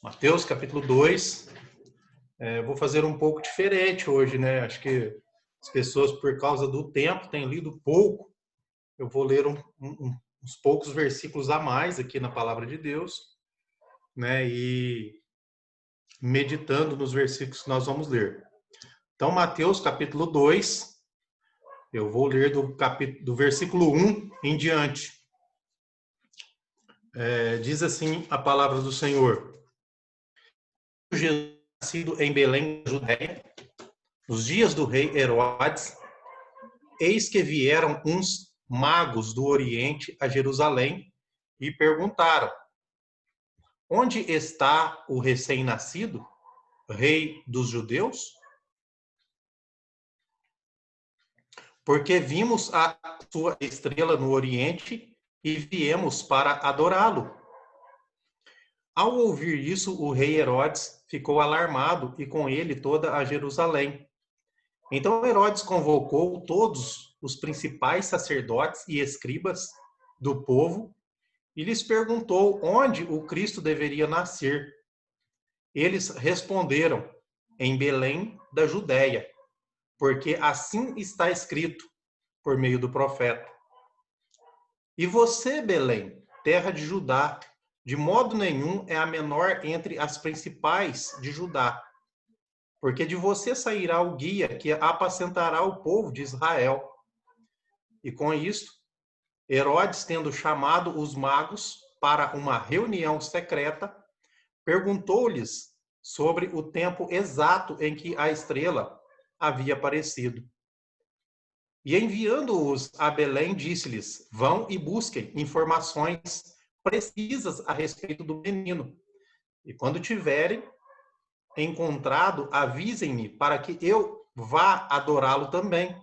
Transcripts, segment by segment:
Mateus, capítulo 2. Vou fazer um pouco diferente hoje, né? Acho que as pessoas, por causa do tempo, têm lido pouco. Eu vou ler uns poucos versículos a mais aqui na palavra de Deus, né? E meditando nos versículos que nós vamos ler. Então, Mateus, capítulo 2, eu vou ler do versículo 1 em diante. Diz assim a palavra do Senhor. Jesus, nascido em Belém, Judéia, nos dias do rei Herodes, eis que vieram uns magos do Oriente a Jerusalém e perguntaram: onde está o recém-nascido, rei dos judeus? Porque vimos a sua estrela no Oriente e viemos para adorá-lo. Ao ouvir isso, o rei Herodes ficou alarmado e com ele toda a Jerusalém. Então Herodes convocou todos os principais sacerdotes e escribas do povo e lhes perguntou onde o Cristo deveria nascer. Eles responderam: em Belém da Judéia, porque assim está escrito por meio do profeta. E você, Belém, terra de Judá, de modo nenhum é a menor entre as principais de Judá, porque de você sairá o guia que apacentará o povo de Israel. E com isto, Herodes, tendo chamado os magos para uma reunião secreta, perguntou-lhes sobre o tempo exato em que a estrela havia aparecido. E enviando-os a Belém, disse-lhes: vão e busquem informações precisas a respeito do menino. E quando tiverem encontrado, avisem-me para que eu vá adorá-lo também.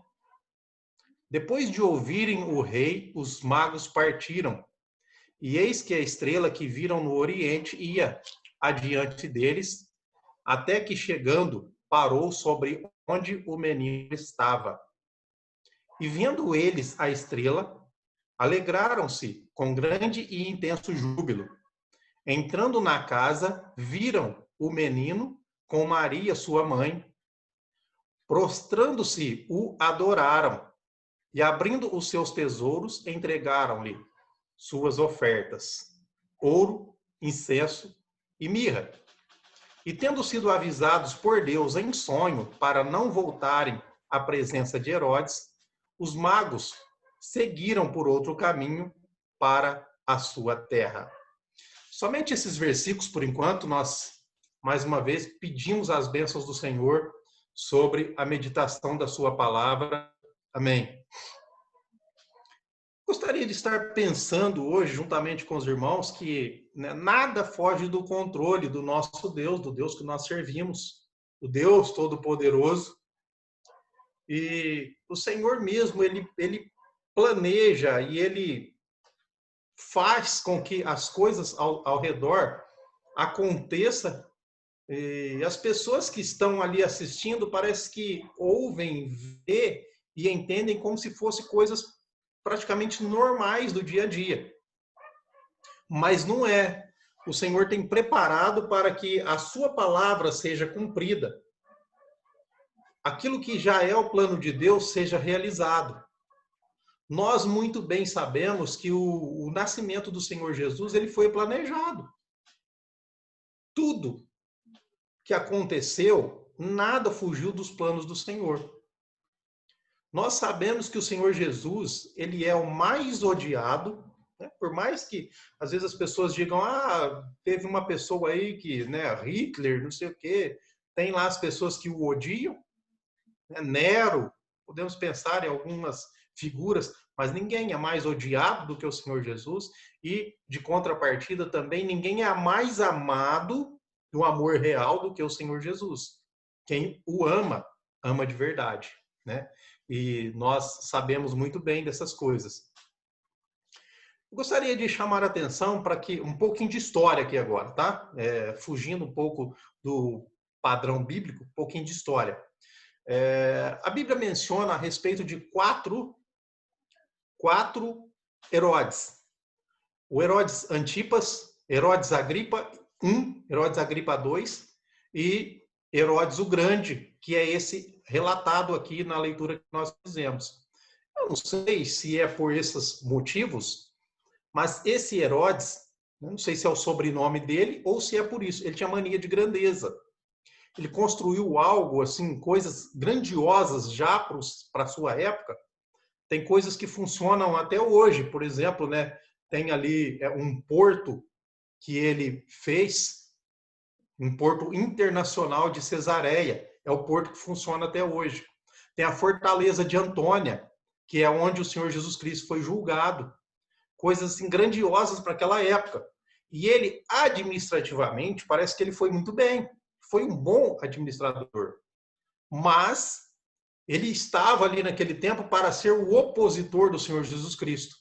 Depois de ouvirem o rei, os magos partiram. E eis que a estrela que viram no Oriente ia adiante deles, até que chegando, parou sobre onde o menino estava. E vendo eles a estrela, alegraram-se com grande e intenso júbilo. Entrando na casa, viram o menino com Maria, sua mãe. Prostrando-se, o adoraram. E abrindo os seus tesouros, entregaram-lhe suas ofertas: ouro, incenso e mirra. E tendo sido avisados por Deus em sonho para não voltarem à presença de Herodes, os magos seguiram por outro caminho para a sua terra. Somente esses versículos, por enquanto, nós, mais uma vez, pedimos as bênçãos do Senhor sobre a meditação da sua palavra. Amém. Gostaria de estar pensando hoje, juntamente com os irmãos, que nada foge do controle do nosso Deus, do Deus que nós servimos, o Deus Todo-Poderoso. E o Senhor mesmo, ele planeja e ele faz com que as coisas ao redor aconteçam. E as pessoas que estão ali assistindo parece que ouvem, vê e entendem como se fossem coisas praticamente normais do dia a dia. Mas não é. O Senhor tem preparado para que a sua palavra seja cumprida. Aquilo que já é o plano de Deus seja realizado. Nós muito bem sabemos que o nascimento do Senhor Jesus, ele foi planejado. Tudo que aconteceu, nada fugiu dos planos do Senhor. Nós sabemos que o Senhor Jesus, ele é o mais odiado, né? Por mais que, às vezes, as pessoas digam, teve uma pessoa aí que, né, Hitler, não sei o quê, tem lá as pessoas que o odiam, né? Nero, podemos pensar em algumas figuras, mas ninguém é mais odiado do que o Senhor Jesus, e, de contrapartida, também ninguém é mais amado do amor real do que o Senhor Jesus. Quem o ama, ama de verdade, né? E nós sabemos muito bem dessas coisas. Eu gostaria de chamar a atenção para que um pouquinho de história aqui agora, tá? Fugindo um pouco do padrão bíblico, um pouquinho de história. A Bíblia menciona a respeito de quatro Herodes. O Herodes Antipas, Herodes Agripa I, Herodes Agripa II, e Herodes o Grande, que é esse relatado aqui na leitura que nós fizemos. Eu não sei se é por esses motivos, mas esse Herodes, não sei se é o sobrenome dele ou se é por isso, ele tinha mania de grandeza. Ele construiu algo, assim, coisas grandiosas já para a sua época. Tem coisas que funcionam até hoje, por exemplo, né? Tem ali um porto que ele fez, um porto internacional de Cesareia. É o porto que funciona até hoje. Tem a fortaleza de Antônia, que é onde o Senhor Jesus Cristo foi julgado. Coisas assim, grandiosas para aquela época. E ele, administrativamente, parece que ele foi muito bem. Foi um bom administrador. Mas ele estava ali naquele tempo para ser o opositor do Senhor Jesus Cristo.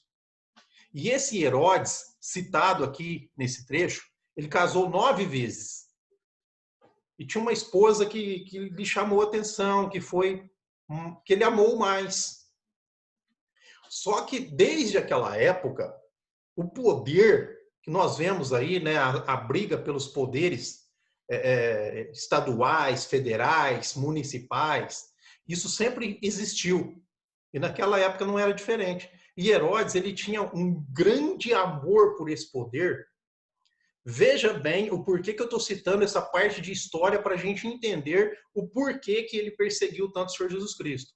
E esse Herodes, citado aqui nesse trecho, ele casou 9 vezes. E tinha uma esposa que lhe chamou a atenção, que ele amou mais. Só que desde aquela época, o poder que nós vemos aí, né, a briga pelos poderes estaduais, federais, municipais, isso sempre existiu. E naquela época não era diferente. E Herodes, ele tinha um grande amor por esse poder. Veja bem o porquê que eu estou citando essa parte de história para a gente entender o porquê que ele perseguiu tanto o Senhor Jesus Cristo.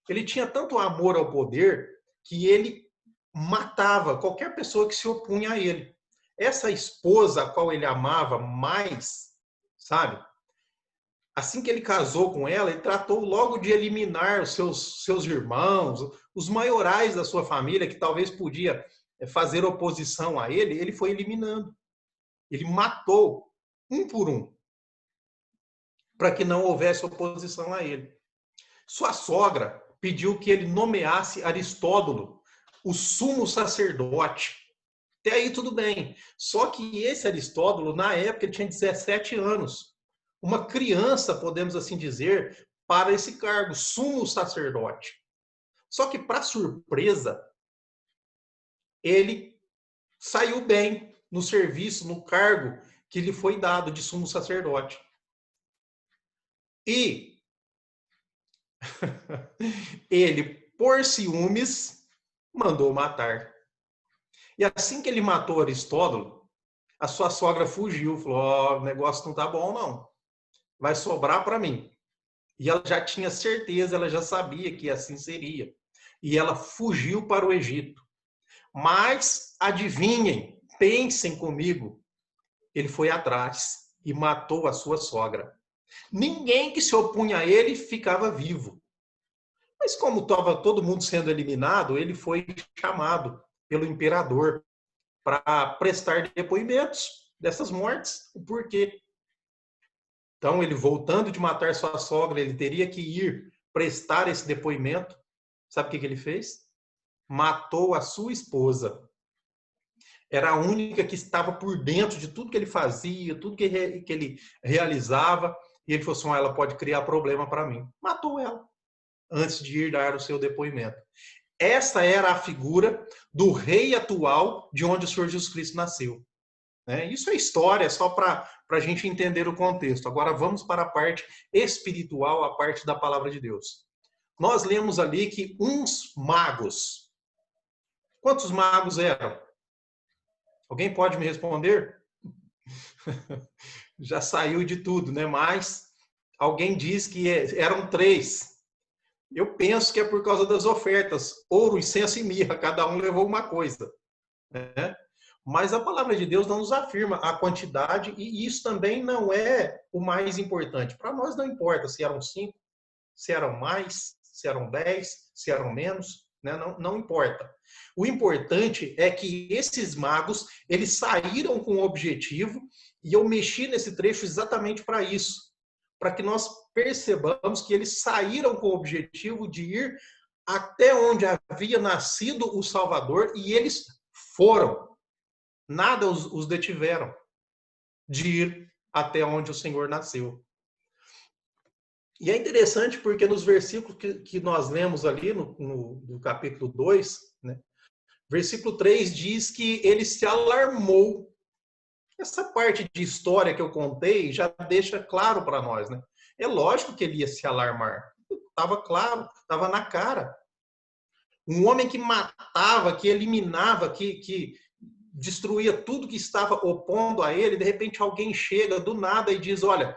Ele tinha tanto amor ao poder que ele matava qualquer pessoa que se opunha a ele. Essa esposa a qual ele amava mais, sabe? Assim que ele casou com ela, ele tratou logo de eliminar os seus irmãos, os maiorais da sua família, que talvez podia fazer oposição a ele foi eliminando. Ele matou um por um, para que não houvesse oposição a ele. Sua sogra pediu que ele nomeasse Aristóbulo, o sumo sacerdote. Até aí tudo bem. Só que esse Aristóbulo, na época, ele tinha 17 anos. Uma criança, podemos assim dizer, para esse cargo, sumo sacerdote. Só que, para surpresa, ele saiu bem no serviço, no cargo que lhe foi dado de sumo sacerdote. E ele, por ciúmes, mandou matar. E assim que ele matou Aristóbulo, a sua sogra fugiu, falou: oh, o negócio não tá bom, não. Vai sobrar para mim. E ela já tinha certeza, ela já sabia que assim seria. E ela fugiu para o Egito. Mas, adivinhem, pensem comigo, ele foi atrás e matou a sua sogra. Ninguém que se opunha a ele ficava vivo. Mas como estava todo mundo sendo eliminado, ele foi chamado pelo imperador para prestar depoimentos dessas mortes, o porquê. Então, ele voltando de matar sua sogra, ele teria que ir prestar esse depoimento. Sabe o que ele fez? Matou a sua esposa. Era a única que estava por dentro de tudo que ele fazia, tudo que ele realizava. E ele falou assim: ela pode criar problema para mim. Matou ela antes de ir dar o seu depoimento. Essa era a figura do rei atual de onde o Senhor Jesus Cristo nasceu. Isso é história, só para a gente entender o contexto. Agora vamos para a parte espiritual, a parte da palavra de Deus. Nós lemos ali que uns magos. Quantos magos eram? Alguém pode me responder? Já saiu de tudo, né? Mas alguém diz que eram 3. Eu penso que é por causa das ofertas. Ouro, incenso e mirra, cada um levou uma coisa. Né? Mas a palavra de Deus não nos afirma a quantidade, e isso também não é o mais importante. Para nós não importa se eram 5, se eram mais, se eram 10, se eram menos, né? Não importa. O importante é que esses magos, eles saíram com o objetivo, e eu mexi nesse trecho exatamente para isso, para que nós percebamos que eles saíram com o objetivo de ir até onde havia nascido o Salvador, e eles foram. Nada os detiveram de ir até onde o Senhor nasceu. E é interessante porque nos versículos que nós lemos ali no capítulo 2, né, versículo 3 diz que ele se alarmou Essa parte de história que eu contei já deixa claro para nós, né? É lógico que ele ia se alarmar. Estava claro, estava na cara. Um homem que matava, que eliminava, que destruía tudo que estava opondo a ele, de repente alguém chega do nada e diz: olha,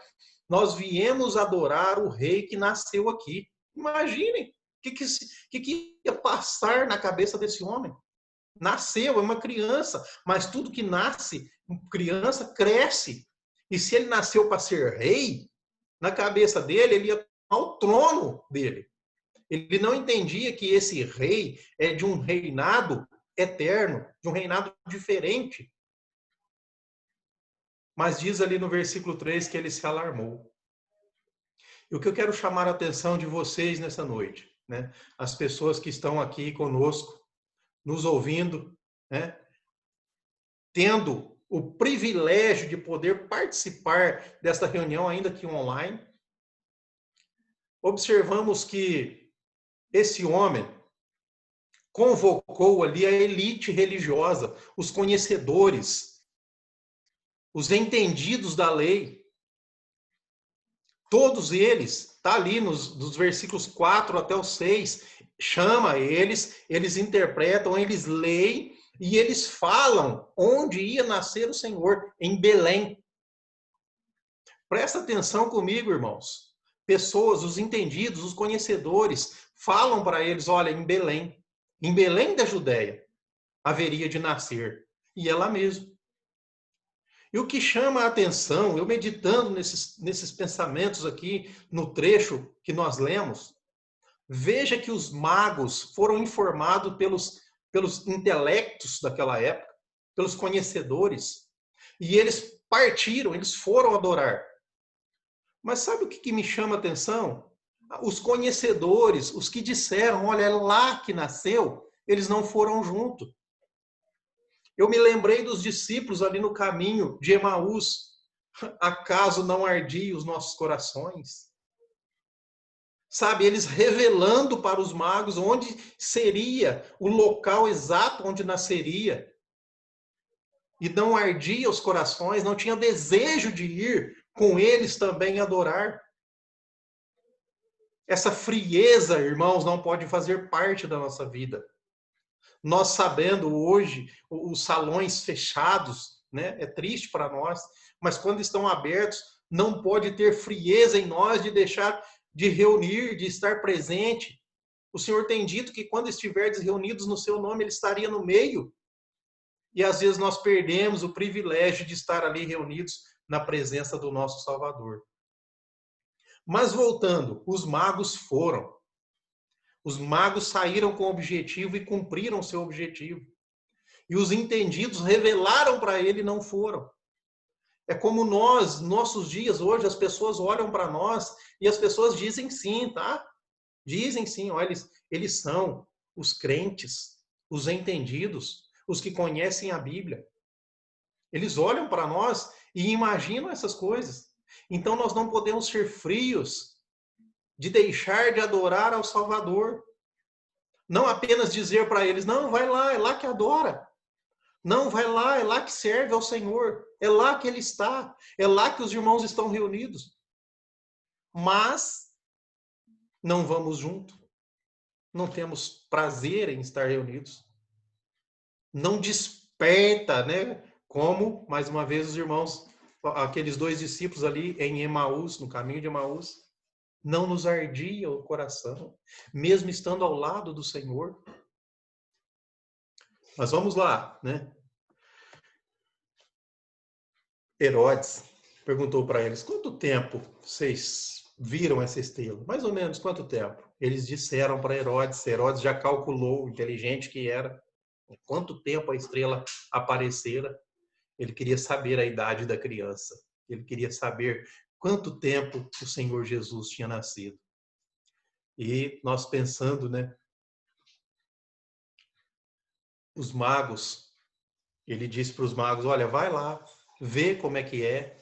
nós viemos adorar o rei que nasceu aqui. Imaginem o que ia passar na cabeça desse homem. Nasceu, é uma criança, mas tudo que nasce, criança, cresce. E se ele nasceu para ser rei, na cabeça dele, ele ia tomar o trono dele. Ele não entendia que esse rei é de um reinado eterno, de um reinado diferente. Mas diz ali no versículo 3 que ele se alarmou. E o que eu quero chamar a atenção de vocês nessa noite, né? As pessoas que estão aqui conosco, nos ouvindo, né? Tendo o privilégio de poder participar desta reunião, ainda que online, observamos que esse homem convocou ali a elite religiosa, os conhecedores, os entendidos da lei. Todos eles, está ali dos versículos 4 até o 6, chama eles, eles interpretam, eles leem e eles falam onde ia nascer o Senhor, em Belém. Presta atenção comigo, irmãos. Pessoas, os entendidos, os conhecedores, falam para eles, olha, em Belém da Judéia, haveria de nascer. E é lá mesmo. E o que chama a atenção, eu meditando nesses pensamentos aqui, no trecho que nós lemos, veja que os magos foram informados pelos intelectos daquela época, pelos conhecedores, e eles partiram, eles foram adorar. Mas sabe o que me chama a atenção? Os conhecedores, os que disseram, olha, é lá que nasceu, eles não foram junto. Eu me lembrei dos discípulos ali no caminho de Emaús. Acaso não ardia os nossos corações? Sabe, eles revelando para os magos onde seria o local exato onde nasceria. E não ardia os corações, não tinha desejo de ir com eles também adorar. Essa frieza, irmãos, não pode fazer parte da nossa vida. Nós sabendo hoje os salões fechados, né? É triste para nós, mas quando estão abertos, não pode ter frieza em nós de deixar de reunir, de estar presente. O Senhor tem dito que quando estiverdes reunidos no seu nome, Ele estaria no meio. E às vezes nós perdemos o privilégio de estar ali reunidos na presença do nosso Salvador. Mas voltando, os magos foram. Os magos saíram com o objetivo e cumpriram seu objetivo. E os entendidos revelaram para ele e não foram. É como nós, nossos dias hoje, as pessoas olham para nós e as pessoas dizem sim, tá? Dizem sim, olha, eles são os crentes, os entendidos, os que conhecem a Bíblia. Eles olham para nós e imaginam essas coisas. Então nós não podemos ser frios de deixar de adorar ao Salvador. Não apenas dizer para eles, não, vai lá, é lá que adora. Não, vai lá, é lá que serve ao Senhor. É lá que Ele está. É lá que os irmãos estão reunidos. Mas não vamos junto. Não temos prazer em estar reunidos. Não desperta, né? Como, mais uma vez, os irmãos, aqueles dois discípulos ali em Emaús, no caminho de Emaús, não nos ardia o coração, mesmo estando ao lado do Senhor. Mas vamos lá, né? Herodes perguntou para eles, quanto tempo vocês viram essa estrela? Mais ou menos quanto tempo? Eles disseram para Herodes, Herodes já calculou, inteligente que era, quanto tempo a estrela aparecera. Ele queria saber a idade da criança. Ele queria saber quanto tempo o Senhor Jesus tinha nascido. E nós pensando, né? Os magos, ele disse para os magos, olha, vai lá, vê como é que é,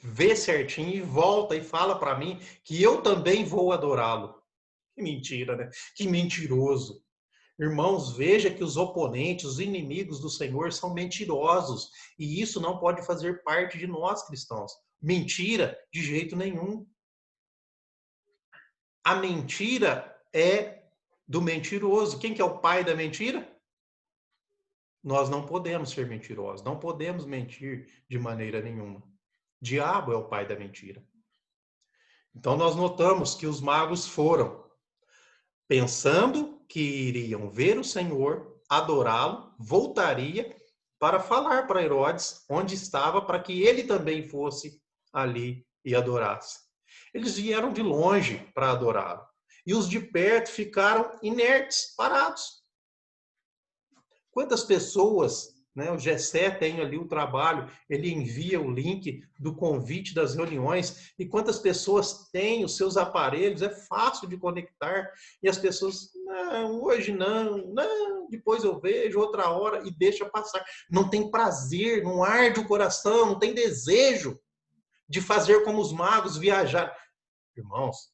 vê certinho e volta e fala para mim que eu também vou adorá-lo. Que mentira, né? Que mentiroso. Irmãos, veja que os oponentes, os inimigos do Senhor são mentirosos. E isso não pode fazer parte de nós cristãos. Mentira, de jeito nenhum. A mentira é do mentiroso. Quem que é o pai da mentira? Nós não podemos ser mentirosos. Não podemos mentir de maneira nenhuma. Diabo é o pai da mentira. Então nós notamos que os magos foram pensando que iriam ver o Senhor, adorá-lo, voltaria para falar para Herodes onde estava, para que ele também fosse ali e adorasse. Eles vieram de longe para adorá-lo. E os de perto ficaram inertes, parados. Quantas pessoas, né? O Gessé tem ali o trabalho, ele envia o link do convite das reuniões, e quantas pessoas têm os seus aparelhos, é fácil de conectar, e as pessoas, não, hoje não, depois eu vejo, outra hora, e deixa passar. Não tem prazer, não arde o coração, não tem desejo de fazer como os magos viajar. Irmãos,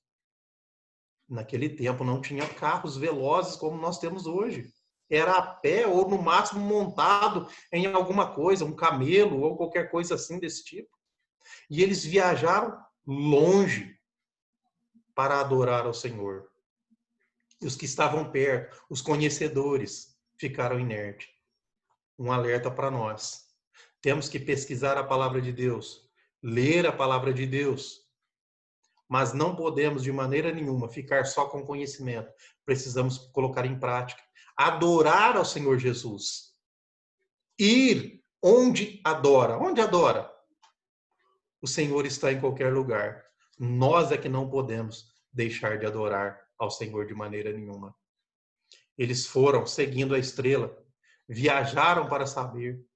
naquele tempo não tinha carros velozes como nós temos hoje. Era a pé ou no máximo montado em alguma coisa, um camelo ou qualquer coisa assim desse tipo. E eles viajaram longe para adorar ao Senhor. E os que estavam perto, os conhecedores, ficaram inertes. Um alerta para nós. Temos que pesquisar a palavra de Deus, ler a palavra de Deus, mas não podemos de maneira nenhuma ficar só com conhecimento. Precisamos colocar em prática. Adorar ao Senhor Jesus. Ir onde adora. Onde adora? O Senhor está em qualquer lugar. Nós é que não podemos deixar de adorar ao Senhor de maneira nenhuma. Eles foram seguindo a estrela, viajaram para saber.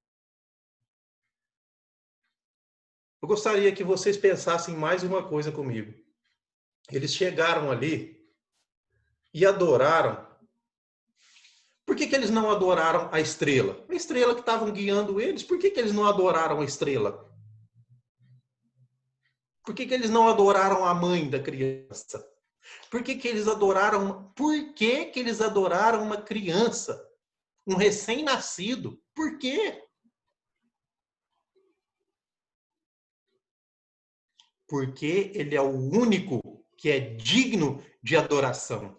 Eu gostaria que vocês pensassem mais uma coisa comigo. Eles chegaram ali e adoraram. Por que eles não adoraram a estrela? A estrela que estavam guiando eles, por que eles não adoraram a estrela? Por que eles não adoraram a mãe da criança? Por que eles adoraram? Por que eles adoraram uma criança? Um recém-nascido? Por quê? Porque ele é o único que é digno de adoração.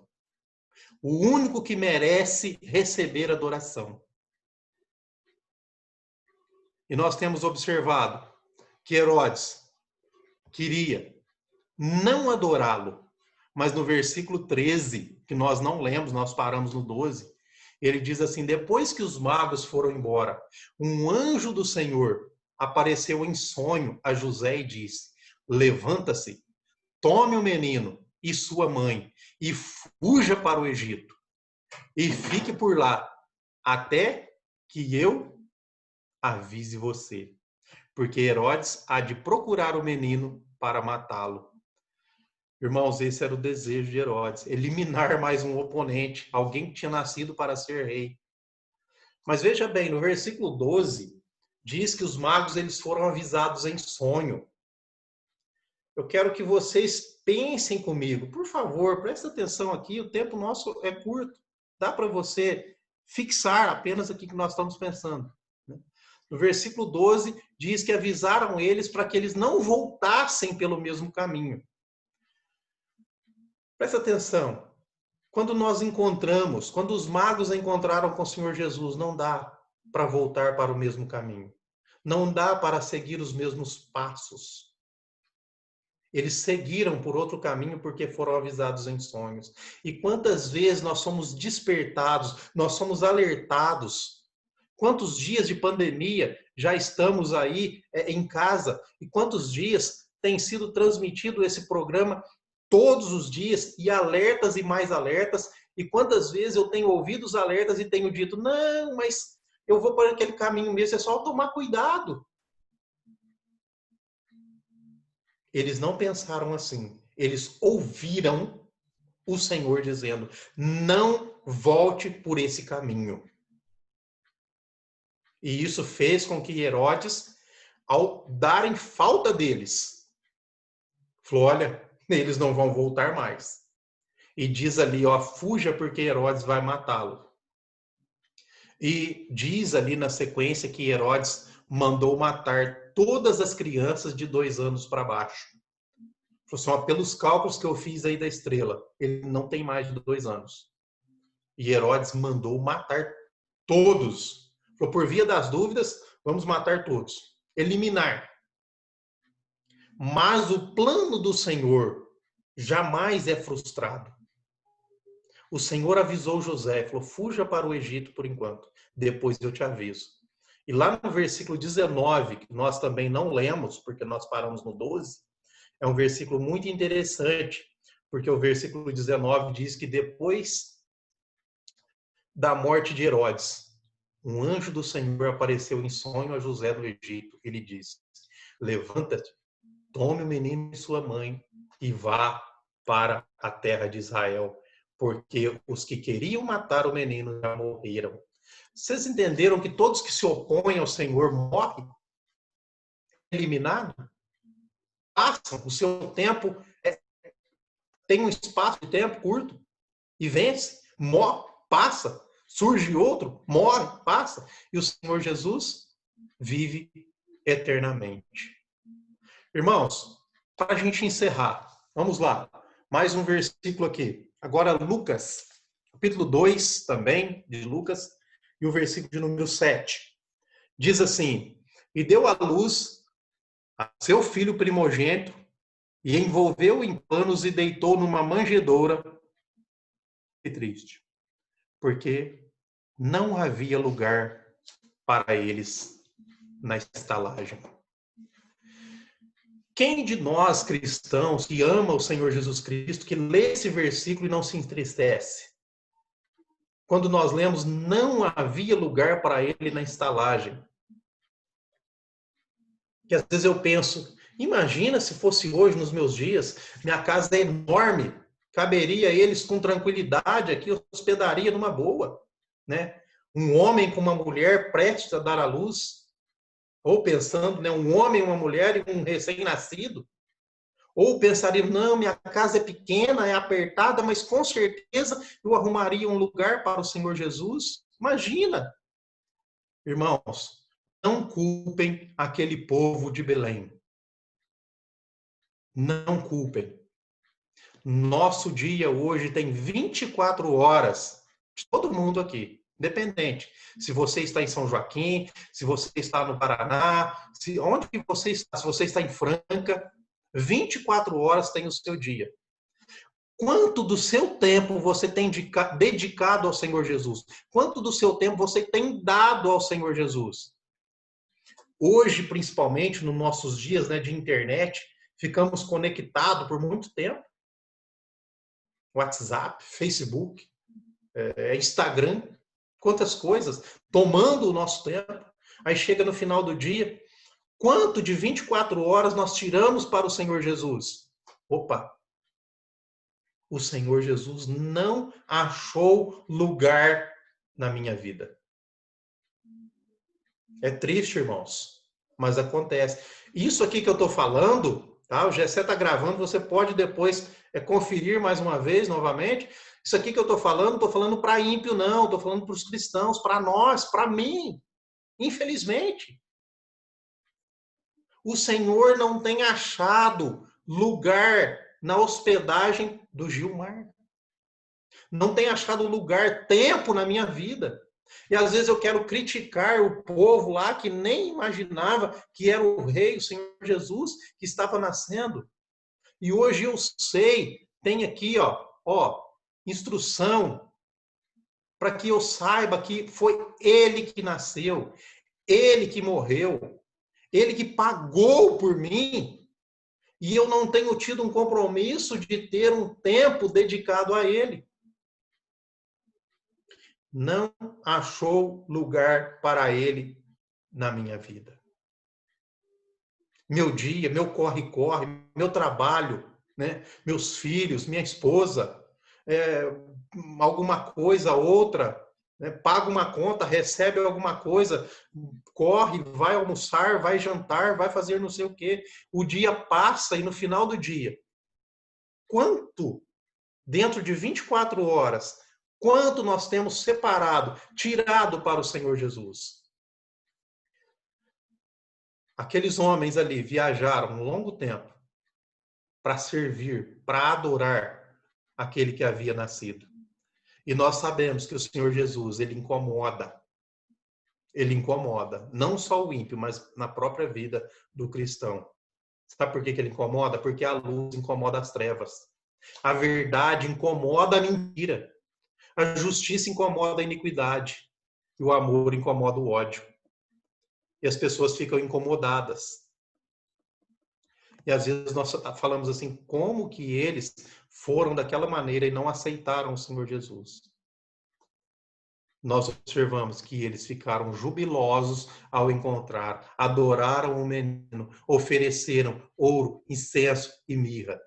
O único que merece receber adoração. E nós temos observado que Herodes queria não adorá-lo, mas no versículo 13, que nós não lemos, nós paramos no 12, ele diz assim: depois que os magos foram embora, um anjo do Senhor apareceu em sonho a José e disse: levanta-se, tome o menino e sua mãe e fuja para o Egito e fique por lá até que eu avise você, porque Herodes há de procurar o menino para matá-lo. Irmãos, esse era o desejo de Herodes, eliminar mais um oponente, alguém que tinha nascido para ser rei. Mas veja bem, no versículo 12, diz que os magos eles foram avisados em sonho. Eu quero que vocês pensem comigo. Por favor, presta atenção aqui, o tempo nosso é curto. Dá para você fixar apenas aqui que nós estamos pensando. No versículo 12, diz que avisaram eles para que eles não voltassem pelo mesmo caminho. Presta atenção. Quando nós encontramos, quando os magos encontraram com o Senhor Jesus, não dá para voltar para o mesmo caminho. Não dá para seguir os mesmos passos. Eles seguiram por outro caminho porque foram avisados em sonhos. E quantas vezes nós somos despertados, nós somos alertados. Quantos dias de pandemia já estamos aí em casa? E quantos dias tem sido transmitido esse programa todos os dias, e alertas e mais alertas, e quantas vezes eu tenho ouvido os alertas e tenho dito, não, mas eu vou por aquele caminho mesmo, é só tomar cuidado. Eles não pensaram assim, eles ouviram o Senhor dizendo, não volte por esse caminho. E isso fez com que Herodes, ao darem falta deles, falou, olha, eles não vão voltar mais. E diz ali, ó, fuja porque Herodes vai matá-lo. E diz ali na sequência que Herodes mandou matar todas as crianças de 2 anos para baixo. Só pelos cálculos que eu fiz aí da estrela, ele não tem mais de 2 anos. E Herodes mandou matar todos. Falou, por via das dúvidas, vamos matar todos. Eliminar. Mas o plano do Senhor jamais é frustrado. O Senhor avisou José, falou, fuja para o Egito por enquanto, depois eu te aviso. E lá no versículo 19, que nós também não lemos, porque nós paramos no 12, é um versículo muito interessante, porque o versículo 19 diz que depois da morte de Herodes, um anjo do Senhor apareceu em sonho a José do Egito. Ele disse, levanta-te, tome o menino e sua mãe e vá para a terra de Israel, porque os que queriam matar o menino já morreram. Vocês entenderam que todos que se opõem ao Senhor morrem? Eliminados? Passam o seu tempo, tem um espaço de tempo curto e vence, morre, passa, surge outro, morre, passa, e o Senhor Jesus vive eternamente. Irmãos, para a gente encerrar, vamos lá, mais um versículo aqui. Agora Lucas, capítulo 2 também, de Lucas, e o versículo de número 7. Diz assim, e deu à luz a seu filho primogênito, e envolveu em panos e deitou numa manjedoura. Que triste, porque não havia lugar para eles na estalagem. Quem de nós cristãos que ama o Senhor Jesus Cristo, que lê esse versículo e não se entristece? Quando nós lemos, não havia lugar para ele na estalagem. Que às vezes eu penso, imagina se fosse hoje, nos meus dias, minha casa é enorme, caberia eles com tranquilidade aqui, hospedaria numa boa, né? Um homem com uma mulher prestes a dar à luz, ou pensando, né, um homem, uma mulher e um recém-nascido, ou pensaria, não, minha casa é pequena, é apertada, mas com certeza eu arrumaria um lugar para o Senhor Jesus. Imagina, irmãos, não culpem aquele povo de Belém. Não culpem. Nosso dia hoje tem 24 horas, todo mundo aqui, independente. Se você está em São Joaquim, se você está no Paraná, onde que você está, se você está em Franca, 24 horas tem o seu dia. Quanto do seu tempo você tem dedicado ao Senhor Jesus? Quanto do seu tempo você tem dado ao Senhor Jesus? Hoje, principalmente, nos nossos dias, né, de internet, ficamos conectados por muito tempo. WhatsApp, Facebook, Instagram, quantas coisas, tomando o nosso tempo. Aí chega no final do dia, quanto de 24 horas nós tiramos para o Senhor Jesus? Opa! O Senhor Jesus não achou lugar na minha vida. É triste, irmãos, mas acontece. Isso aqui que eu estou falando, tá? O Gessé está gravando, você pode depois conferir mais uma vez, novamente. Isso aqui que eu estou falando para ímpio, não, estou falando para os cristãos, para nós, para mim. Infelizmente. O Senhor não tem achado lugar na hospedagem do Gilmar. Não tem achado lugar, tempo na minha vida. E às vezes eu quero criticar o povo lá que nem imaginava que era o rei, o Senhor Jesus, que estava nascendo. E hoje eu sei, tem aqui, ó, instrução para que eu saiba que foi ele que nasceu, ele que morreu, ele que pagou por mim. E eu não tenho tido um compromisso de ter um tempo dedicado a ele. Não achou lugar para ele na minha vida. Meu dia, meu corre-corre, meu trabalho, né? Meus filhos, minha esposa, alguma coisa, outra, né? Paga uma conta, recebe alguma coisa, corre, vai almoçar, vai jantar, vai fazer não sei o quê. O dia passa e no final do dia, quanto dentro de 24 horas Quanto nós temos separado, tirado para o Senhor Jesus. Aqueles homens ali viajaram um longo tempo para servir, para adorar aquele que havia nascido. E nós sabemos que o Senhor Jesus, ele incomoda. Ele incomoda, não só o ímpio, mas na própria vida do cristão. Sabe por que ele incomoda? Porque a luz incomoda as trevas. A verdade incomoda a mentira. A justiça incomoda a iniquidade. E o amor incomoda o ódio. E as pessoas ficam incomodadas. E às vezes nós falamos assim, como que eles foram daquela maneira e não aceitaram o Senhor Jesus? Nós observamos que eles ficaram jubilosos ao encontrar, adoraram o menino, ofereceram ouro, incenso e mirra.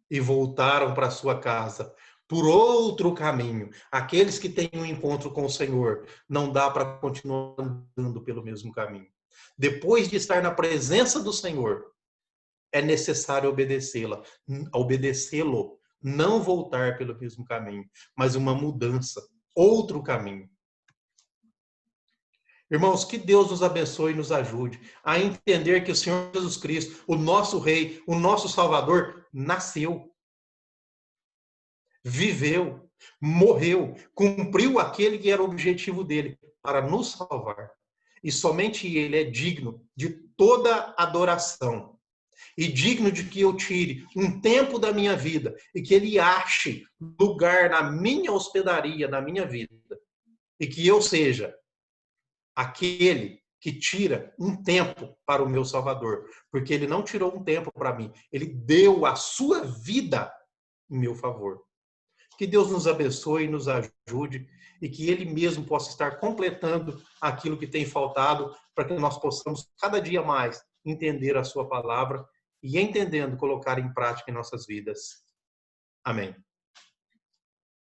E voltaram para sua casa por outro caminho. Aqueles que têm um encontro com o Senhor, não dá para continuar andando pelo mesmo caminho. Depois de estar na presença do Senhor, é necessário obedecê-lo, não voltar pelo mesmo caminho, mas uma mudança, outro caminho. Irmãos, que Deus nos abençoe e nos ajude a entender que o Senhor Jesus Cristo, o nosso Rei, o nosso Salvador, nasceu, viveu, morreu, cumpriu aquele que era o objetivo dele, para nos salvar. E somente ele é digno de toda adoração. E digno de que eu tire um tempo da minha vida e que ele ache lugar na minha hospedaria, na minha vida. E que eu seja aquele que tira um tempo para o meu Salvador. Porque ele não tirou um tempo para mim, ele deu a sua vida em meu favor. Que Deus nos abençoe e nos ajude e que ele mesmo possa estar completando aquilo que tem faltado para que nós possamos cada dia mais entender a sua palavra e, entendendo, colocar em prática em nossas vidas. Amém.